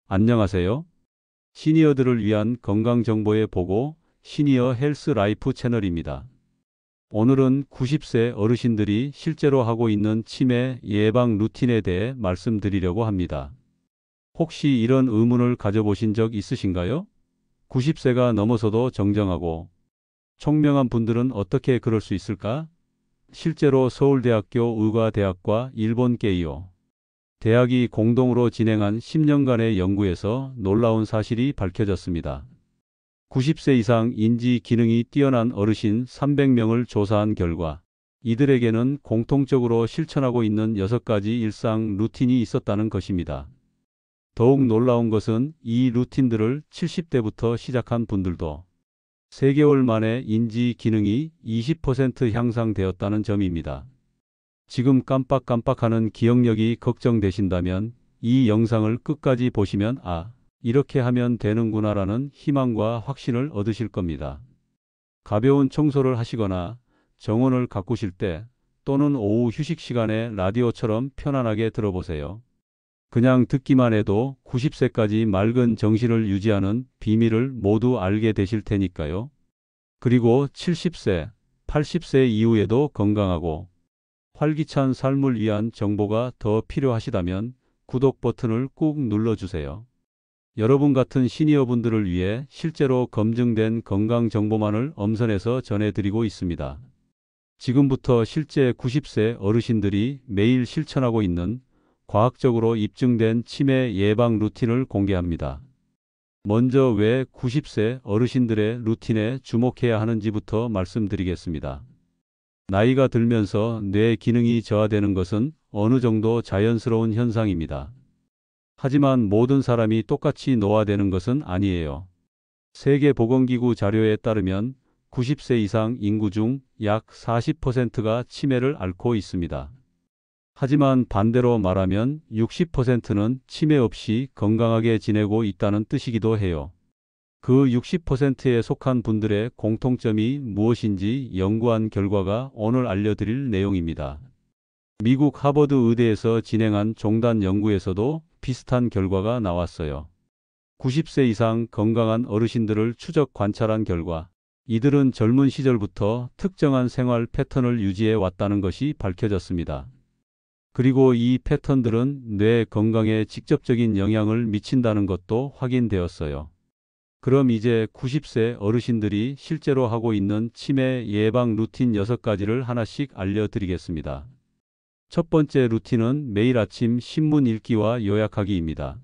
안녕하세요. 시니어들을 위한 건강 정보의 보고 시니어 헬스 라이프 채널입니다. 오늘은 90세 어르신들이 실제로 하고 있는 치매 예방 루틴에 대해 말씀드리려고 합니다. 혹시 이런 의문을 가져보신 적 있으신가요? 90세가 넘어서도 정정하고 총명한 분들은 어떻게 그럴 수 있을까? 실제로 서울대학교 의과대학과 일본 게이오 대학이 공동으로 진행한 10년간의 연구에서 놀라운 사실이 밝혀졌습니다. 90세 이상 인지 기능이 뛰어난 어르신 300명을 조사한 결과 이들에게는 공통적으로 실천하고 있는 6가지 일상 루틴이 있었다는 것입니다. 더욱 놀라운 것은 이 루틴들을 70대부터 시작한 분들도 3개월 만에 인지 기능이 20% 향상되었다는 점입니다. 지금 깜빡깜빡하는 기억력이 걱정되신다면 이 영상을 끝까지 보시면 이렇게 하면 되는구나라는 희망과 확신을 얻으실 겁니다. 가벼운 청소를 하시거나 정원을 가꾸실 때 또는 오후 휴식 시간에 라디오처럼 편안하게 들어보세요. 그냥 듣기만 해도 90세까지 맑은 정신을 유지하는 비밀을 모두 알게 되실 테니까요. 그리고 70세, 80세 이후에도 건강하고 활기찬 삶을 위한 정보가 더 필요하시다면 구독 버튼을 꾹 눌러주세요. 여러분 같은 시니어분들을 위해 실제로 검증된 건강 정보만을 엄선해서 전해드리고 있습니다. 지금부터 실제 90세 어르신들이 매일 실천하고 있는 과학적으로 입증된 치매 예방 루틴을 공개합니다. 먼저 왜 90세 어르신들의 루틴에 주목해야 하는지부터 말씀드리겠습니다. 나이가 들면서 뇌 기능이 저하되는 것은 어느 정도 자연스러운 현상입니다. 하지만 모든 사람이 똑같이 노화되는 것은 아니에요. 세계보건기구 자료에 따르면 90세 이상 인구 중 약 40%가 치매를 앓고 있습니다. 하지만 반대로 말하면 60%는 치매 없이 건강하게 지내고 있다는 뜻이기도 해요. 그 60%에 속한 분들의 공통점이 무엇인지 연구한 결과가 오늘 알려드릴 내용입니다. 미국 하버드 의대에서 진행한 종단 연구에서도 비슷한 결과가 나왔어요. 90세 이상 건강한 어르신들을 추적 관찰한 결과 이들은 젊은 시절부터 특정한 생활 패턴을 유지해 왔다는 것이 밝혀졌습니다. 그리고 이 패턴들은 뇌 건강에 직접적인 영향을 미친다는 것도 확인되었어요. 그럼 이제 90세 어르신들이 실제로 하고 있는 치매 예방 루틴 6가지를 하나씩 알려드리겠습니다. 첫 번째 루틴은 매일 아침 신문 읽기와 요약하기입니다.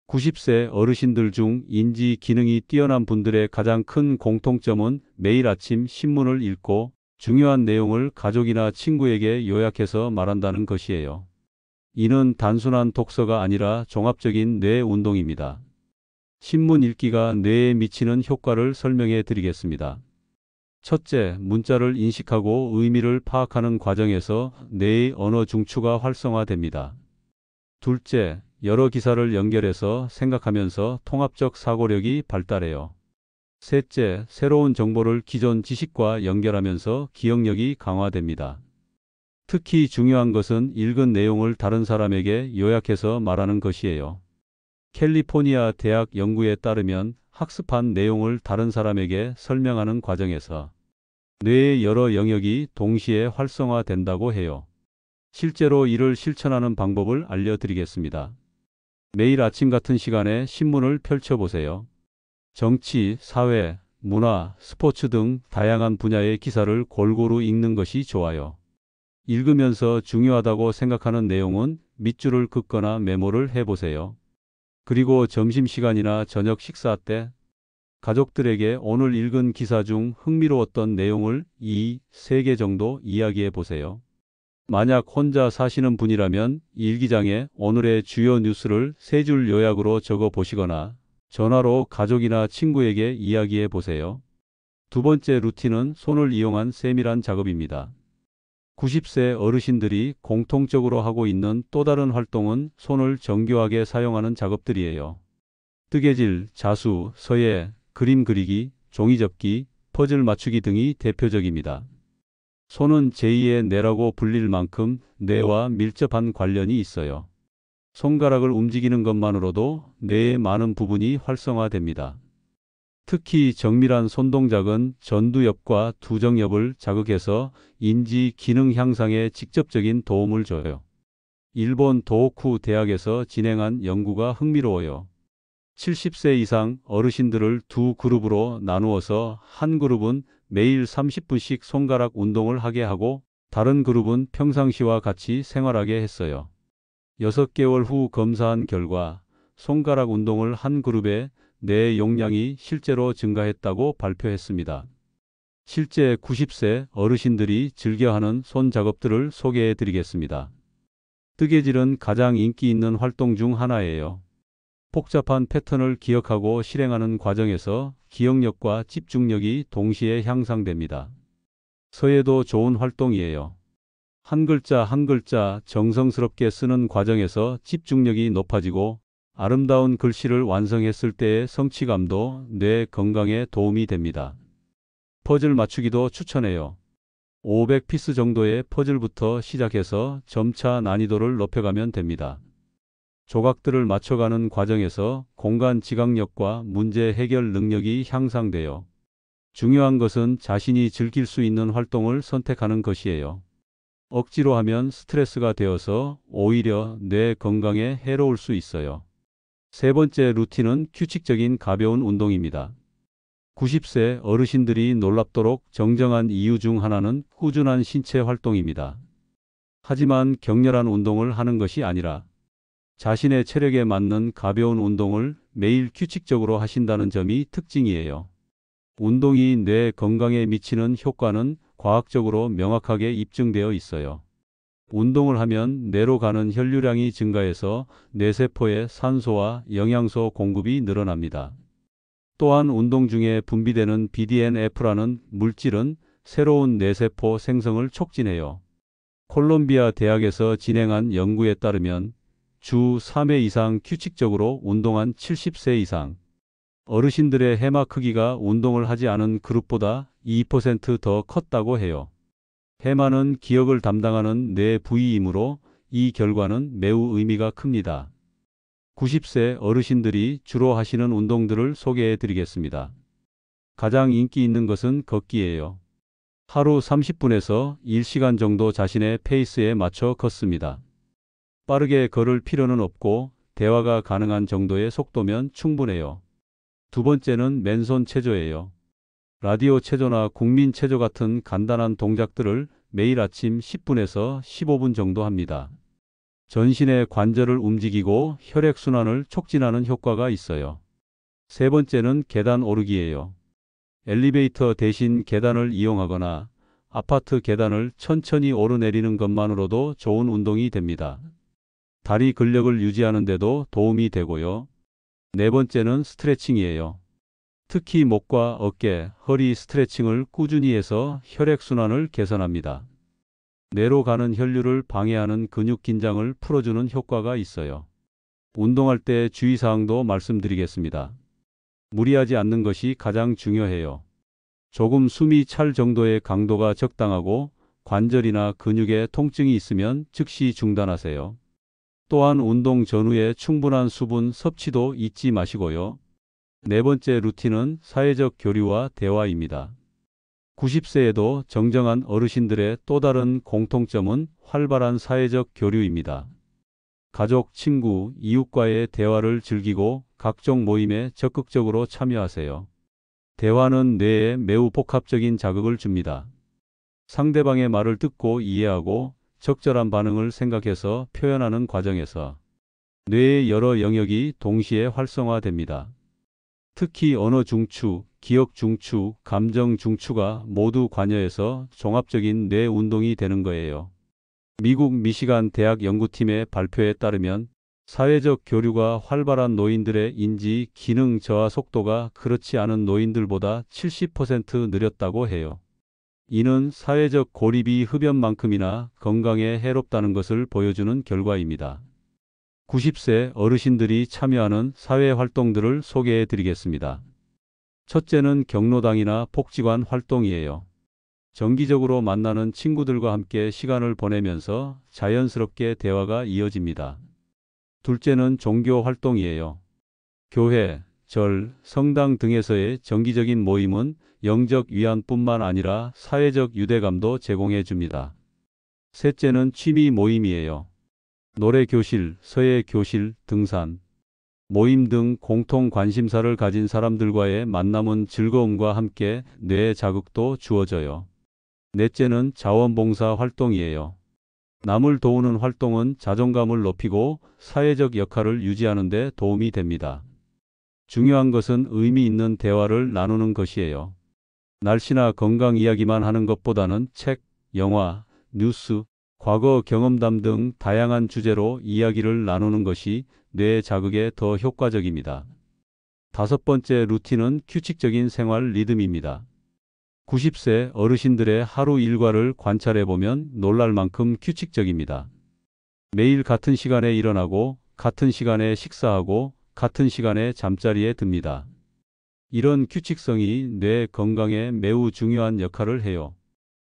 90세 어르신들 중 인지 기능이 뛰어난 분들의 가장 큰 공통점은 매일 아침 신문을 읽고 중요한 내용을 가족이나 친구에게 요약해서 말한다는 것이에요. 이는 단순한 독서가 아니라 종합적인 뇌 운동입니다. 신문 읽기가 뇌에 미치는 효과를 설명해 드리겠습니다. 첫째, 문자를 인식하고 의미를 파악하는 과정에서 뇌의 언어 중추가 활성화됩니다. 둘째, 여러 기사를 연결해서 생각하면서 통합적 사고력이 발달해요. 셋째, 새로운 정보를 기존 지식과 연결하면서 기억력이 강화됩니다. 특히 중요한 것은 읽은 내용을 다른 사람에게 요약해서 말하는 것이에요. 캘리포니아 대학 연구에 따르면 학습한 내용을 다른 사람에게 설명하는 과정에서 뇌의 여러 영역이 동시에 활성화된다고 해요. 실제로 이를 실천하는 방법을 알려드리겠습니다. 매일 아침 같은 시간에 신문을 펼쳐보세요. 정치, 사회, 문화, 스포츠 등 다양한 분야의 기사를 골고루 읽는 것이 좋아요. 읽으면서 중요하다고 생각하는 내용은 밑줄을 긋거나 메모를 해보세요. 그리고 점심시간이나 저녁 식사 때 가족들에게 오늘 읽은 기사 중 흥미로웠던 내용을 3개 정도 이야기해 보세요. 만약 혼자 사시는 분이라면 일기장에 오늘의 주요 뉴스를 3줄 요약으로 적어 보시거나 전화로 가족이나 친구에게 이야기해 보세요. 두 번째 루틴은 손을 이용한 세밀한 작업입니다. 90세 어르신들이 공통적으로 하고 있는 또 다른 활동은 손을 정교하게 사용하는 작업들이에요. 뜨개질, 자수, 서예, 그림 그리기, 종이 접기, 퍼즐 맞추기 등이 대표적입니다. 손은 제2의 뇌라고 불릴 만큼 뇌와 밀접한 관련이 있어요. 손가락을 움직이는 것만으로도 뇌의 많은 부분이 활성화됩니다. 특히 정밀한 손동작은 전두엽과 두정엽을 자극해서 인지 기능 향상에 직접적인 도움을 줘요. 일본 도호쿠 대학에서 진행한 연구가 흥미로워요. 70세 이상 어르신들을 두 그룹으로 나누어서 한 그룹은 매일 30분씩 손가락 운동을 하게 하고 다른 그룹은 평상시와 같이 생활하게 했어요. 6개월 후 검사한 결과 손가락 운동을 한 그룹의 뇌 용량이 실제로 증가했다고 발표했습니다. 실제 90세 어르신들이 즐겨하는 손 작업들을 소개해 드리겠습니다. 뜨개질은 가장 인기 있는 활동 중 하나예요. 복잡한 패턴을 기억하고 실행하는 과정에서 기억력과 집중력이 동시에 향상됩니다. 서예도 좋은 활동이에요. 한 글자 한 글자 정성스럽게 쓰는 과정에서 집중력이 높아지고 아름다운 글씨를 완성했을 때의 성취감도 뇌 건강에 도움이 됩니다. 퍼즐 맞추기도 추천해요. 500피스 정도의 퍼즐부터 시작해서 점차 난이도를 높여가면 됩니다. 조각들을 맞춰가는 과정에서 공간 지각력과 문제 해결 능력이 향상돼요. 중요한 것은 자신이 즐길 수 있는 활동을 선택하는 것이에요. 억지로 하면 스트레스가 되어서 오히려 뇌 건강에 해로울 수 있어요. 세 번째 루틴은 규칙적인 가벼운 운동입니다. 90세 어르신들이 놀랍도록 정정한 이유 중 하나는 꾸준한 신체 활동입니다. 하지만 격렬한 운동을 하는 것이 아니라 자신의 체력에 맞는 가벼운 운동을 매일 규칙적으로 하신다는 점이 특징이에요. 운동이 뇌 건강에 미치는 효과는 과학적으로 명확하게 입증되어 있어요. 운동을 하면 뇌로 가는 혈류량이 증가해서 뇌세포에 산소와 영양소 공급이 늘어납니다. 또한 운동 중에 분비되는 BDNF라는 물질은 새로운 뇌세포 생성을 촉진해요. 콜롬비아 대학에서 진행한 연구에 따르면 주 3회 이상 규칙적으로 운동한 70세 이상 어르신들의 해마 크기가 운동을 하지 않은 그룹보다 2% 더 컸다고 해요. 해마는 기억을 담당하는 뇌 부위이므로 이 결과는 매우 의미가 큽니다. 90세 어르신들이 주로 하시는 운동들을 소개해 드리겠습니다. 가장 인기 있는 것은 걷기예요. 하루 30분에서 1시간 정도 자신의 페이스에 맞춰 걷습니다. 빠르게 걸을 필요는 없고 대화가 가능한 정도의 속도면 충분해요. 두 번째는 맨손 체조예요. 라디오 체조나 국민 체조 같은 간단한 동작들을 매일 아침 10분에서 15분 정도 합니다. 전신의 관절을 움직이고 혈액순환을 촉진하는 효과가 있어요. 세 번째는 계단 오르기예요. 엘리베이터 대신 계단을 이용하거나 아파트 계단을 천천히 오르내리는 것만으로도 좋은 운동이 됩니다. 다리 근력을 유지하는 데도 도움이 되고요. 네 번째는 스트레칭이에요. 특히 목과 어깨, 허리 스트레칭을 꾸준히 해서 혈액순환을 개선합니다. 뇌로 가는 혈류를 방해하는 근육 긴장을 풀어주는 효과가 있어요. 운동할 때 주의사항도 말씀드리겠습니다. 무리하지 않는 것이 가장 중요해요. 조금 숨이 찰 정도의 강도가 적당하고 관절이나 근육에 통증이 있으면 즉시 중단하세요. 또한 운동 전후에 충분한 수분 섭취도 잊지 마시고요. 네 번째 루틴은 사회적 교류와 대화입니다. 90세에도 정정한 어르신들의 또 다른 공통점은 활발한 사회적 교류입니다. 가족, 친구, 이웃과의 대화를 즐기고 각종 모임에 적극적으로 참여하세요. 대화는 뇌에 매우 복합적인 자극을 줍니다. 상대방의 말을 듣고 이해하고 적절한 반응을 생각해서 표현하는 과정에서 뇌의 여러 영역이 동시에 활성화됩니다. 특히 언어 중추, 기억 중추, 감정 중추가 모두 관여해서 종합적인 뇌 운동이 되는 거예요. 미국 미시간 대학 연구팀의 발표에 따르면 사회적 교류가 활발한 노인들의 인지 기능 저하 속도가 그렇지 않은 노인들보다 70% 느렸다고 해요. 이는 사회적 고립이 흡연만큼이나 건강에 해롭다는 것을 보여주는 결과입니다. 90세 어르신들이 참여하는 사회 활동들을 소개해 드리겠습니다. 첫째는 경로당이나 복지관 활동이에요. 정기적으로 만나는 친구들과 함께 시간을 보내면서 자연스럽게 대화가 이어집니다. 둘째는 종교 활동이에요. 교회, 절, 성당 등에서의 정기적인 모임은 영적 위안뿐만 아니라 사회적 유대감도 제공해 줍니다. 셋째는 취미 모임이에요. 노래 교실, 서예 교실, 등산, 모임 등 공통 관심사를 가진 사람들과의 만남은 즐거움과 함께 뇌 자극도 주어져요. 넷째는 자원봉사 활동이에요. 남을 도우는 활동은 자존감을 높이고 사회적 역할을 유지하는 데 도움이 됩니다. 중요한 것은 의미 있는 대화를 나누는 것이에요. 날씨나 건강 이야기만 하는 것보다는 책, 영화, 뉴스, 과거 경험담 등 다양한 주제로 이야기를 나누는 것이 뇌 자극에 더 효과적입니다. 다섯 번째 루틴은 규칙적인 생활 리듬입니다. 90세 어르신들의 하루 일과를 관찰해보면 놀랄 만큼 규칙적입니다. 매일 같은 시간에 일어나고 같은 시간에 식사하고 같은 시간에 잠자리에 듭니다. 이런 규칙성이 뇌 건강에 매우 중요한 역할을 해요.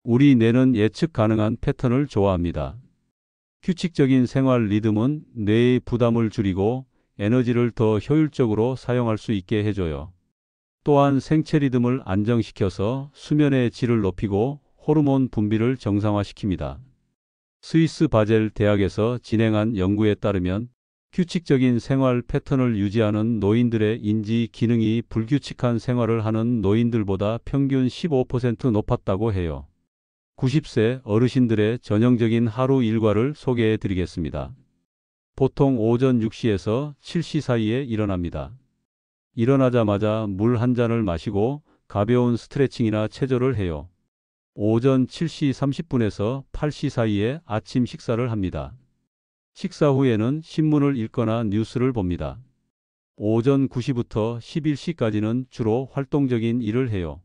우리 뇌는 예측 가능한 패턴을 좋아합니다. 규칙적인 생활 리듬은 뇌의 부담을 줄이고 에너지를 더 효율적으로 사용할 수 있게 해줘요. 또한 생체 리듬을 안정시켜서 수면의 질을 높이고 호르몬 분비를 정상화시킵니다. 스위스 바젤 대학에서 진행한 연구에 따르면 규칙적인 생활 패턴을 유지하는 노인들의 인지 기능이 불규칙한 생활을 하는 노인들보다 평균 15% 높았다고 해요. 90세 어르신들의 전형적인 하루 일과를 소개해 드리겠습니다. 보통 오전 6시에서 7시 사이에 일어납니다. 일어나자마자 물 한 잔을 마시고 가벼운 스트레칭이나 체조를 해요. 오전 7시 30분에서 8시 사이에 아침 식사를 합니다. 식사 후에는 신문을 읽거나 뉴스를 봅니다. 오전 9시부터 11시까지는 주로 활동적인 일을 해요.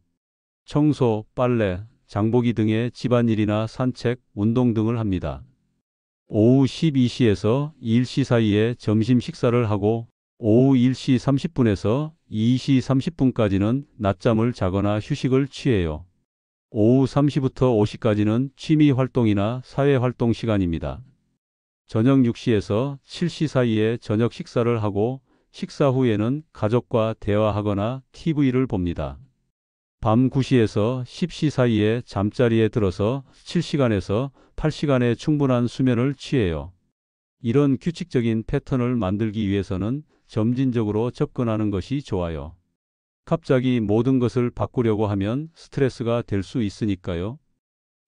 청소, 빨래, 장보기 등의 집안일이나 산책, 운동 등을 합니다. 오후 12시에서 1시 사이에 점심 식사를 하고 오후 1시 30분에서 2시 30분까지는 낮잠을 자거나 휴식을 취해요. 오후 3시부터 5시까지는 취미 활동이나 사회 활동 시간입니다. 저녁 6시에서 7시 사이에 저녁 식사를 하고 식사 후에는 가족과 대화하거나 TV를 봅니다. 밤 9시에서 10시 사이에 잠자리에 들어서 7시간에서 8시간의 충분한 수면을 취해요. 이런 규칙적인 패턴을 만들기 위해서는 점진적으로 접근하는 것이 좋아요. 갑자기 모든 것을 바꾸려고 하면 스트레스가 될 수 있으니까요.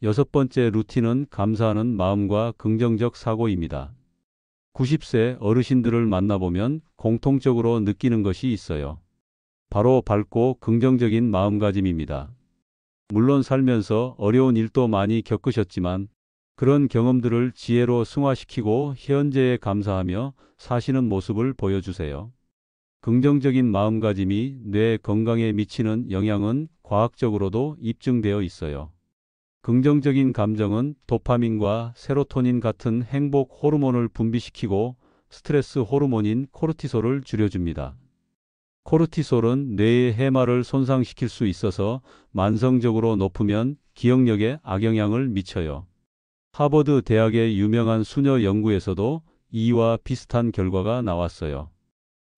여섯 번째 루틴은 감사하는 마음과 긍정적 사고입니다. 90세 어르신들을 만나보면 공통적으로 느끼는 것이 있어요. 바로 밝고 긍정적인 마음가짐입니다. 물론 살면서 어려운 일도 많이 겪으셨지만 그런 경험들을 지혜로 승화시키고 현재에 감사하며 사시는 모습을 보여주세요. 긍정적인 마음가짐이 뇌 건강에 미치는 영향은 과학적으로도 입증되어 있어요. 긍정적인 감정은 도파민과 세로토닌 같은 행복 호르몬을 분비시키고 스트레스 호르몬인 코르티솔을 줄여줍니다. 코르티솔은 뇌의 해마를 손상시킬 수 있어서 만성적으로 높으면 기억력에 악영향을 미쳐요. 하버드 대학의 유명한 수녀 연구에서도 이와 비슷한 결과가 나왔어요.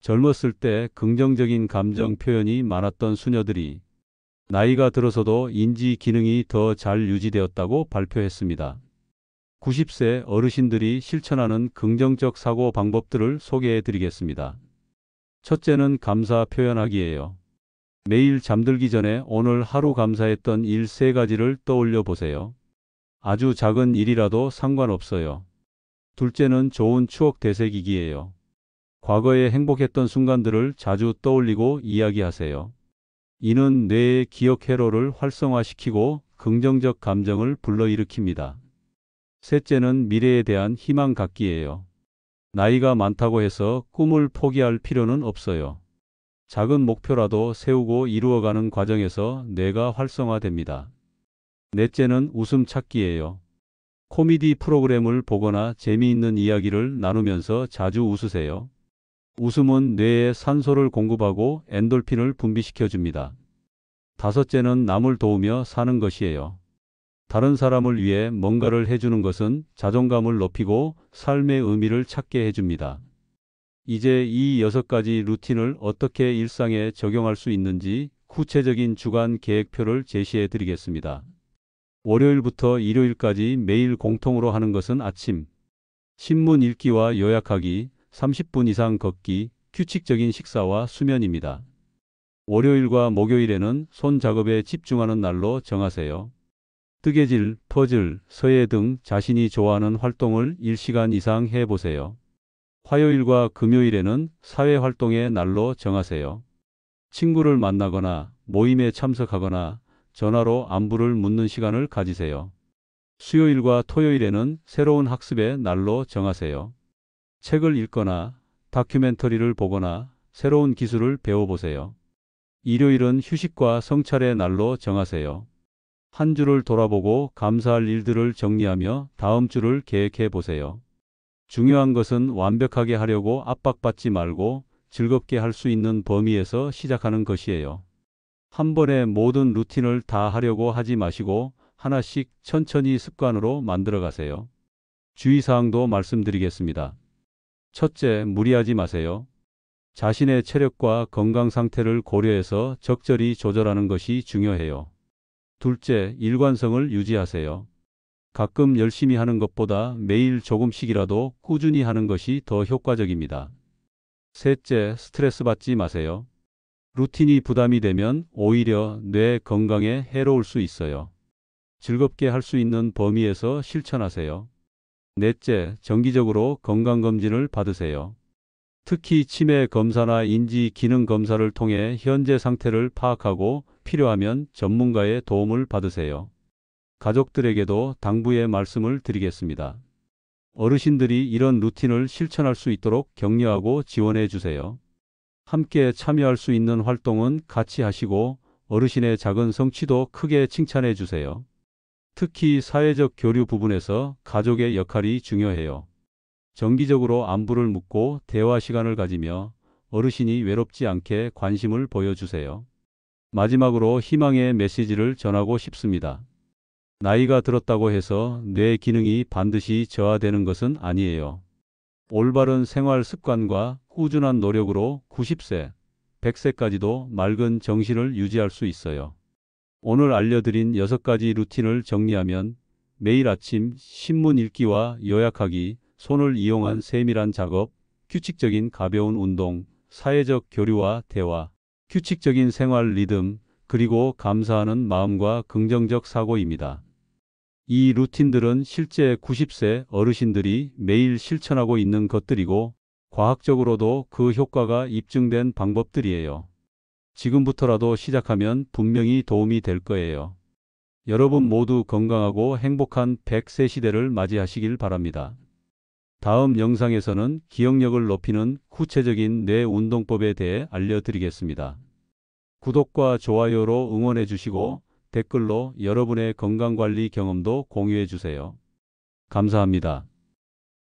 젊었을 때 긍정적인 감정 표현이 많았던 수녀들이 나이가 들어서도 인지 기능이 더 잘 유지되었다고 발표했습니다. 90세 어르신들이 실천하는 긍정적 사고 방법들을 소개해 드리겠습니다. 첫째는 감사 표현하기예요. 매일 잠들기 전에 오늘 하루 감사했던 일 3가지를 떠올려 보세요. 아주 작은 일이라도 상관없어요. 둘째는 좋은 추억 되새기기예요. 과거에 행복했던 순간들을 자주 떠올리고 이야기하세요. 이는 뇌의 기억 회로를 활성화시키고 긍정적 감정을 불러일으킵니다. 셋째는 미래에 대한 희망 갖기예요. 나이가 많다고 해서 꿈을 포기할 필요는 없어요. 작은 목표라도 세우고 이루어가는 과정에서 뇌가 활성화됩니다. 넷째는 웃음 찾기예요. 코미디 프로그램을 보거나 재미있는 이야기를 나누면서 자주 웃으세요. 웃음은 뇌에 산소를 공급하고 엔돌핀을 분비시켜줍니다. 다섯째는 남을 도우며 사는 것이에요. 다른 사람을 위해 뭔가를 해주는 것은 자존감을 높이고 삶의 의미를 찾게 해줍니다. 이제 이 6가지 루틴을 어떻게 일상에 적용할 수 있는지 구체적인 주간 계획표를 제시해 드리겠습니다. 월요일부터 일요일까지 매일 공통으로 하는 것은 아침 신문 읽기와 요약하기, 30분 이상 걷기, 규칙적인 식사와 수면입니다. 월요일과 목요일에는 손 작업에 집중하는 날로 정하세요. 뜨개질, 퍼즐, 서예 등 자신이 좋아하는 활동을 1시간 이상 해보세요. 화요일과 금요일에는 사회활동의 날로 정하세요. 친구를 만나거나 모임에 참석하거나 전화로 안부를 묻는 시간을 가지세요. 수요일과 토요일에는 새로운 학습의 날로 정하세요. 책을 읽거나 다큐멘터리를 보거나 새로운 기술을 배워보세요. 일요일은 휴식과 성찰의 날로 정하세요. 한 주를 돌아보고 감사할 일들을 정리하며 다음 주를 계획해 보세요. 중요한 것은 완벽하게 하려고 압박받지 말고 즐겁게 할 수 있는 범위에서 시작하는 것이에요. 한 번에 모든 루틴을 다 하려고 하지 마시고 하나씩 천천히 습관으로 만들어 가세요. 주의사항도 말씀드리겠습니다. 첫째, 무리하지 마세요. 자신의 체력과 건강 상태를 고려해서 적절히 조절하는 것이 중요해요. 둘째, 일관성을 유지하세요. 가끔 열심히 하는 것보다 매일 조금씩이라도 꾸준히 하는 것이 더 효과적입니다. 셋째, 스트레스 받지 마세요. 루틴이 부담이 되면 오히려 뇌 건강에 해로울 수 있어요. 즐겁게 할 수 있는 범위에서 실천하세요. 넷째, 정기적으로 건강검진을 받으세요. 특히 치매 검사나 인지 기능 검사를 통해 현재 상태를 파악하고 필요하면 전문가의 도움을 받으세요. 가족들에게도 당부의 말씀을 드리겠습니다. 어르신들이 이런 루틴을 실천할 수 있도록 격려하고 지원해 주세요. 함께 참여할 수 있는 활동은 같이 하시고 어르신의 작은 성취도 크게 칭찬해 주세요. 특히 사회적 교류 부분에서 가족의 역할이 중요해요. 정기적으로 안부를 묻고 대화 시간을 가지며 어르신이 외롭지 않게 관심을 보여주세요. 마지막으로 희망의 메시지를 전하고 싶습니다. 나이가 들었다고 해서 뇌 기능이 반드시 저하되는 것은 아니에요. 올바른 생활 습관과 꾸준한 노력으로 90세, 100세까지도 맑은 정신을 유지할 수 있어요. 오늘 알려드린 6가지 루틴을 정리하면 매일 아침 신문 읽기와 요약하기, 손을 이용한 세밀한 작업, 규칙적인 가벼운 운동, 사회적 교류와 대화, 규칙적인 생활 리듬, 그리고 감사하는 마음과 긍정적 사고입니다. 이 루틴들은 실제 90세 어르신들이 매일 실천하고 있는 것들이고 과학적으로도 그 효과가 입증된 방법들이에요. 지금부터라도 시작하면 분명히 도움이 될 거예요. 여러분 모두 건강하고 행복한 100세 시대를 맞이하시길 바랍니다. 다음 영상에서는 기억력을 높이는 구체적인 뇌 운동법에 대해 알려드리겠습니다. 구독과 좋아요로 응원해 주시고 댓글로 여러분의 건강관리 경험도 공유해 주세요. 감사합니다.